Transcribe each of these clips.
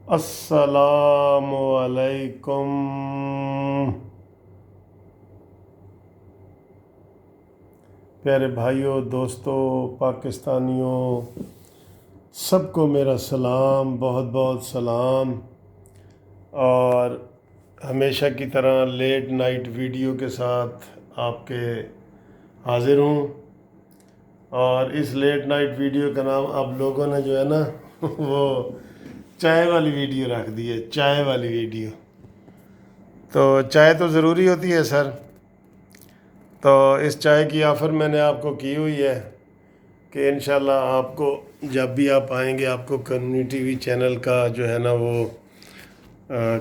السلام علیکم پیارے بھائیوں، دوستوں، پاکستانیوں، سب کو میرا سلام، بہت بہت سلام۔ اور ہمیشہ کی طرح لیٹ نائٹ ویڈیو کے ساتھ آپ کے حاضر ہوں۔ اور اس لیٹ نائٹ ویڈیو کا نام آپ لوگوں نے جو ہے نا وہ چائے والی ویڈیو رکھ دی ہے، چائے والی ویڈیو۔ تو چائے تو ضروری ہوتی ہے سر، تو اس چائے کی آفر میں نے آپ کو کی ہوئی ہے کہ انشاءاللہ آپ کو جب بھی آپ آئیں گے آپ کو کمیونٹی ٹی وی چینل کا جو ہے نا وہ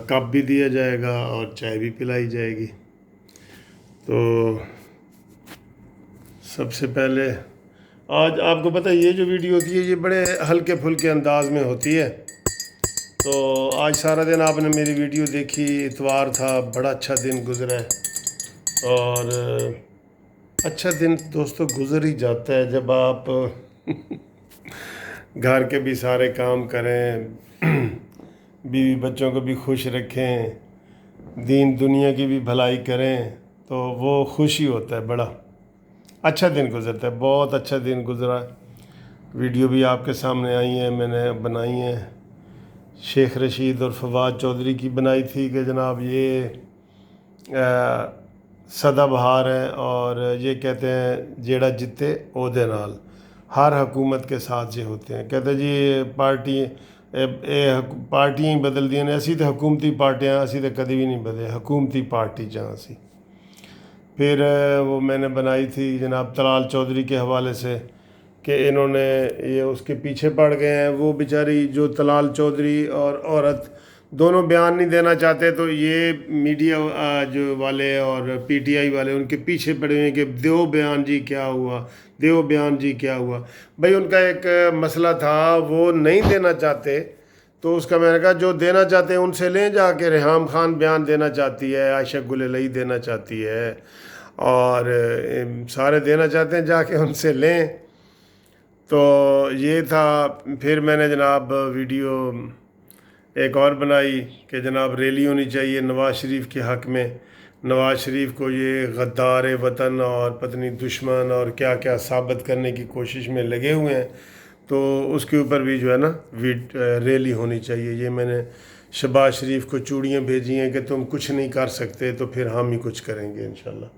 کپ بھی دیا جائے گا اور چائے بھی پلائی جائے گی۔ تو سب سے پہلے آج آپ کو پتہ ہے یہ جو ویڈیو ہوتی ہے یہ بڑے ہلکے پھلکے انداز میں ہوتی ہے۔ تو آج سارا دن آپ نے میری ویڈیو دیکھی، اتوار تھا، بڑا اچھا دن گزرا ہے۔ اور اچھا دن دوستو گزر ہی جاتا ہے جب آپ گھر کے بھی سارے کام کریں، بیوی بچوں کو بھی خوش رکھیں، دین دنیا کی بھی بھلائی کریں، تو وہ خوشی ہوتا ہے، بڑا اچھا دن گزرتا ہے، بہت اچھا دن گزرا۔ ویڈیو بھی آپ کے سامنے آئی ہیں، میں نے بنائی ہیں، شیخ رشید اور فواد چودھری کی بنائی تھی کہ جناب یہ سدا بہار ہے اور یہ کہتے ہیں جیڑا جتے او دے نال، ہر حکومت کے ساتھ یہ ہوتے ہیں۔ کہتے جی پارٹیاں ہی بدل دیا نے، اسی تو حکومتی پارٹیاں اسی تو کدی بھی نہیں بدلے، حکومتی پارٹی جہاں سی۔ پھر وہ میں نے بنائی تھی جناب طلال چودھری کے حوالے سے کہ انہوں نے یہ اس کے پیچھے پڑ گئے ہیں، وہ بیچاری جو طلال چودھری اور عورت دونوں بیان نہیں دینا چاہتے، تو یہ میڈیا جو والے اور پی ٹی آئی والے ان کے پیچھے پڑے ہوئے ہیں کہ دیو بیان جی کیا ہوا، دیو بیان جی کیا ہوا۔ بھائی ان کا ایک مسئلہ تھا، وہ نہیں دینا چاہتے، تو اس کا میں نے کہا جو دینا چاہتے ہیں ان سے لیں جا کے، ریحام خان بیان دینا چاہتی ہے، عائشہ گل الہی دینا چاہتی ہے، اور سارے دینا چاہتے ہیں، جا کے ان سے لیں۔ تو یہ تھا۔ پھر میں نے جناب ویڈیو ایک اور بنائی کہ جناب ریلی ہونی چاہیے نواز شریف کے حق میں، نواز شریف کو یہ غدار وطن اور پتنی دشمن اور کیا کیا ثابت کرنے کی کوشش میں لگے ہوئے ہیں، تو اس کے اوپر بھی جو ہے نا ریلی ہونی چاہیے۔ یہ میں نے شہباز شریف کو چوڑیاں بھیجی ہیں کہ تم کچھ نہیں کر سکتے تو پھر ہم ہی کچھ کریں گے انشاءاللہ۔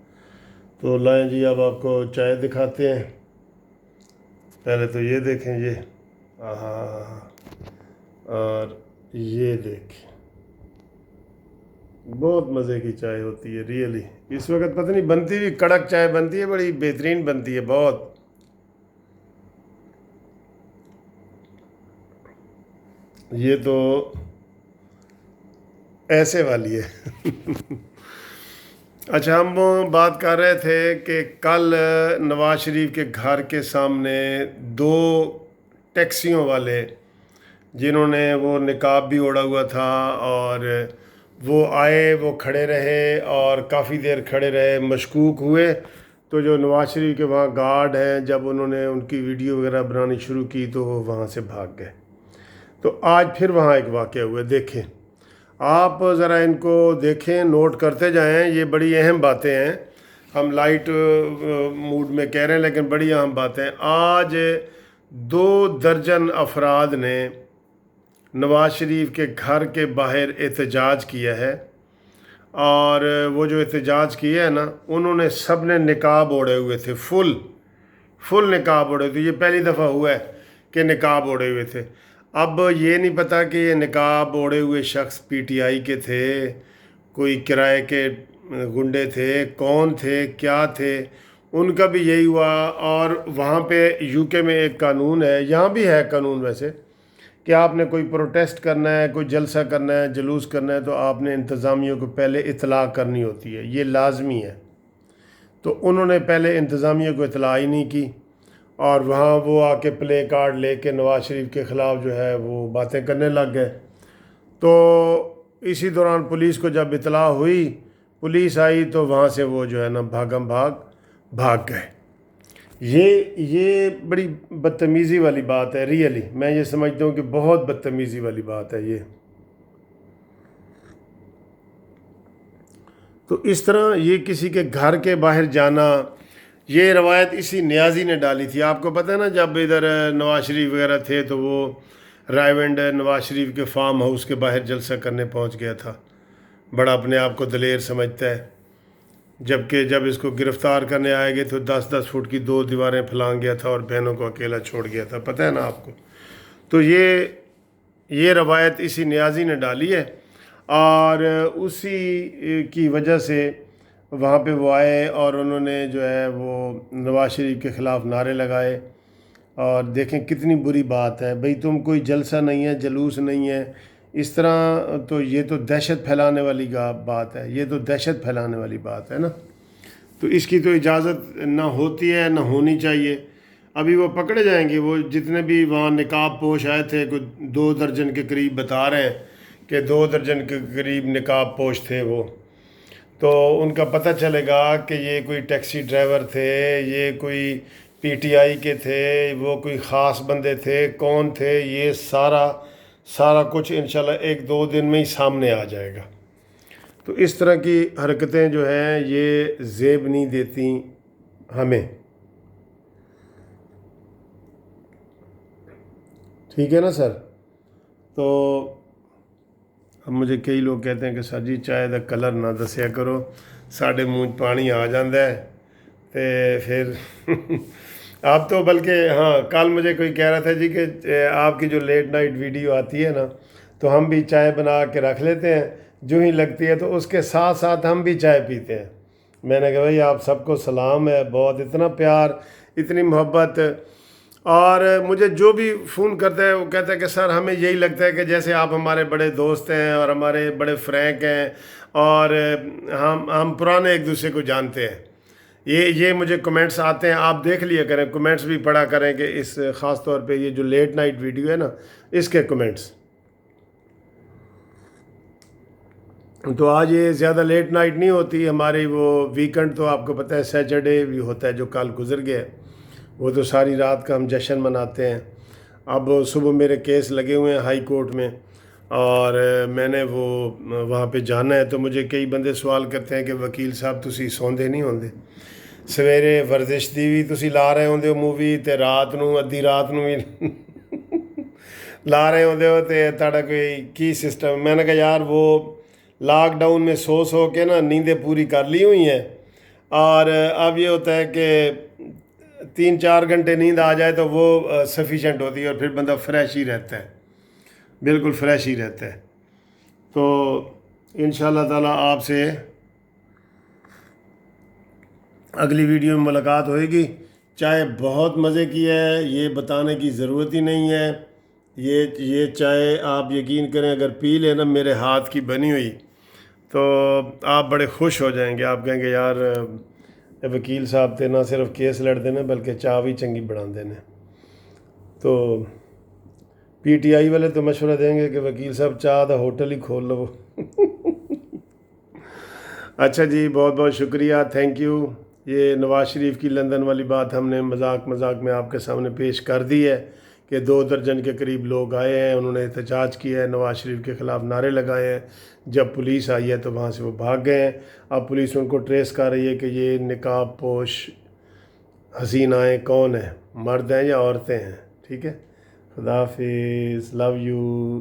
تو لائیں جی اب آپ کو چائے دکھاتے ہیں۔ پہلے تو یہ دیکھیں، یہ اور یہ دیکھیں، بہت مزے کی چائے ہوتی ہے ریئلی۔ اس وقت پتہ نہیں بنتی بھی کڑک چائے بنتی ہے، بڑی بہترین بنتی ہے بہت۔ یہ تو ایسے والی ہے۔ اچھا، ہم بات کر رہے تھے کہ کل نواز شریف کے گھر کے سامنے دو ٹیکسیوں والے جنہوں نے وہ نقاب بھی اوڑھا ہوا تھا اور وہ آئے، وہ کھڑے رہے اور کافی دیر کھڑے رہے، مشکوک ہوئے، تو جو نواز شریف کے وہاں گارڈ ہیں جب انہوں نے ان کی ویڈیو وغیرہ بنانی شروع کی تو وہ وہاں سے بھاگ گئے۔ تو آج پھر وہاں ایک واقعہ ہوا، دیکھیں آپ ذرا ان کو دیکھیں، نوٹ کرتے جائیں، یہ بڑی اہم باتیں ہیں۔ ہم لائٹ موڈ میں کہہ رہے ہیں لیکن بڑی اہم باتیں۔ آج 2 درجن افراد نے نواز شریف کے گھر کے باہر احتجاج کیا ہے، اور وہ جو احتجاج کیا ہے نا، انہوں نے سب نے نقاب اوڑھے ہوئے تھے، فل نقاب اوڑھے تھے۔ یہ پہلی دفعہ ہوا ہے کہ نقاب اوڑھے ہوئے تھے۔ اب یہ نہیں پتہ کہ یہ نقاب اوڑھے ہوئے شخص پی ٹی آئی کے تھے، کوئی کرائے کے گنڈے تھے، کون تھے، کیا تھے، ان کا بھی یہی ہوا۔ اور وہاں پہ یو کے میں ایک قانون ہے، یہاں بھی ہے قانون ویسے، کہ آپ نے کوئی پروٹیسٹ کرنا ہے، کوئی جلسہ کرنا ہے، جلوس کرنا ہے، تو آپ نے انتظامیہ کو پہلے اطلاع کرنی ہوتی ہے، یہ لازمی ہے۔ تو انہوں نے پہلے انتظامیہ کو اطلاع ہی نہیں کی، اور وہاں وہ آ کے پلے کارڈ لے کے نواز شریف کے خلاف جو ہے وہ باتیں کرنے لگ گئے۔ تو اسی دوران پولیس کو جب اطلاع ہوئی، پولیس آئی، تو وہاں سے وہ جو ہے نا بھاگ گئے۔ یہ بڑی بدتمیزی والی بات ہے ریئلی، میں یہ سمجھتا ہوں کہ بہت بدتمیزی والی بات ہے یہ۔ تو اس طرح یہ کسی کے گھر کے باہر جانا، یہ روایت اسی نیازی نے ڈالی تھی. آپ کو پتہ ہے نا، جب ادھر نواز شریف وغیرہ تھے تو وہ رائیونڈ نواز شریف کے فارم ہاؤس کے باہر جلسہ کرنے پہنچ گیا تھا. بڑا اپنے آپ کو دلیر سمجھتا ہے، جبکہ جب اس کو گرفتار کرنے آئے گئے تو 10-10 فٹ کی 2 دیواریں پھلانگ گیا تھا اور بہنوں کو اکیلا چھوڑ گیا تھا. پتہ ہے نا آپ کو. تو یہ روایت اسی نیازی نے ڈالی ہے، اور اسی کی وجہ سے وہاں پہ وہ آئے اور انہوں نے جو ہے وہ نواز شریف کے خلاف نعرے لگائے. اور دیکھیں کتنی بری بات ہے بھئی، تم کوئی جلسہ نہیں ہے، جلوس نہیں ہے اس طرح، تو یہ تو دہشت پھیلانے والی بات ہے، یہ تو دہشت پھیلانے والی بات ہے نا. تو اس کی تو اجازت نہ ہوتی ہے، نہ ہونی چاہیے. ابھی وہ پکڑے جائیں گے، وہ جتنے بھی وہاں نقاب پوش آئے تھے، کوئی 2 درجن کے قریب بتا رہے ہیں کہ 2 درجن کے قریب نقاب پوش تھے وہ. تو ان کا پتہ چلے گا کہ یہ کوئی ٹیکسی ڈرائیور تھے، یہ کوئی پی ٹی آئی کے تھے، وہ کوئی خاص بندے تھے، کون تھے. یہ سارا کچھ انشاءاللہ 1-2 دن میں ہی سامنے آ جائے گا. تو اس طرح کی حرکتیں جو ہیں یہ زیب نہیں دیتی ہمیں. ٹھیک ہے نا سر. تو اب مجھے کئی لوگ کہتے ہیں کہ سر جی چائے دا کلر نہ دسیا کرو، ساڈے منہ پانی آ جاندہ ہے. تے پھر آپ تو بلکہ ہاں، کل مجھے کوئی کہہ رہا تھا جی کہ آپ کی جو لیٹ نائٹ ویڈیو آتی ہے نا، تو ہم بھی چائے بنا کے رکھ لیتے ہیں، جو ہی لگتی ہے تو اس کے ساتھ ساتھ ہم بھی چائے پیتے ہیں. میں نے کہا بھائی آپ سب کو سلام ہے، بہت اتنا پیار، اتنی محبت. اور مجھے جو بھی فون کرتا ہے وہ کہتا ہے کہ سر ہمیں یہی لگتا ہے کہ جیسے آپ ہمارے بڑے دوست ہیں اور ہمارے بڑے فرینک ہیں، اور ہم پرانے ایک دوسرے کو جانتے ہیں. یہ مجھے کمنٹس آتے ہیں، آپ دیکھ لیا کریں، کمنٹس بھی پڑھا کریں کہ اس خاص طور پہ یہ جو لیٹ نائٹ ویڈیو ہے نا، اس کے کمنٹس. تو آج یہ زیادہ لیٹ نائٹ نہیں ہوتی ہماری، وہ ویکنڈ تو آپ کو پتہ ہے سیچرڈے بھی ہوتا ہے جو کل گزر گیا، وہ تو ساری رات کا ہم جشن مناتے ہیں. اب صبح میرے کیس لگے ہوئے ہیں ہائی کورٹ میں، اور میں نے وہاں پہ جانا ہے. تو مجھے کئی بندے سوال کرتے ہیں کہ وکیل صاحب تسی سوندے نہیں ہوندے، سویرے ورزش دی بھی تسی لا رہے ہوندے ہو مووی، تے رات نو ادھی رات نو بھی لا رہے ہوندے ہو، تے تہاڈا کوئی کی سسٹم. میں نے کہا یار وہ لاک ڈاؤن میں سو کے نا نیندیں پوری کر لی ہوئی ہیں، اور اب یہ ہوتا ہے کہ 3-4 گھنٹے نیند آ جائے تو وہ سفیشینٹ ہوتی ہے، اور پھر بندہ فریش ہی رہتا ہے، بالکل فریش ہی رہتا ہے. تو انشاءاللہ تعالیٰ آپ سے اگلی ویڈیو میں ملاقات ہوئے گی. چائے بہت مزے کی ہے، یہ بتانے کی ضرورت ہی نہیں ہے. یہ چائے آپ یقین کریں اگر پی لیں نا میرے ہاتھ کی بنی ہوئی، تو آپ بڑے خوش ہو جائیں گے. آپ کہیں گے یار وکیل صاحب تے نہ صرف کیس لڑ دینے بلکہ چاہ بھی چنگی بنا دینے. تو پی ٹی آئی والے تو مشورہ دیں گے کہ وکیل صاحب چاہ دا ہوٹل ہی کھول لو. اچھا جی، بہت بہت شکریہ، تھینک یو. یہ نواز شریف کی لندن والی بات ہم نے مذاق میں آپ کے سامنے پیش کر دی ہے کہ 2 درجن کے قریب لوگ آئے ہیں، انہوں نے احتجاج کیا ہے، نواز شریف کے خلاف نعرے لگائے ہیں. جب پولیس آئی ہے تو وہاں سے وہ بھاگ گئے ہیں. اب پولیس ان کو ٹریس کر رہی ہے کہ یہ نقاب پوش حسینائیں کون ہیں، مرد ہیں یا عورتیں ہیں. ٹھیک ہے، خدا حافظ، لو یو.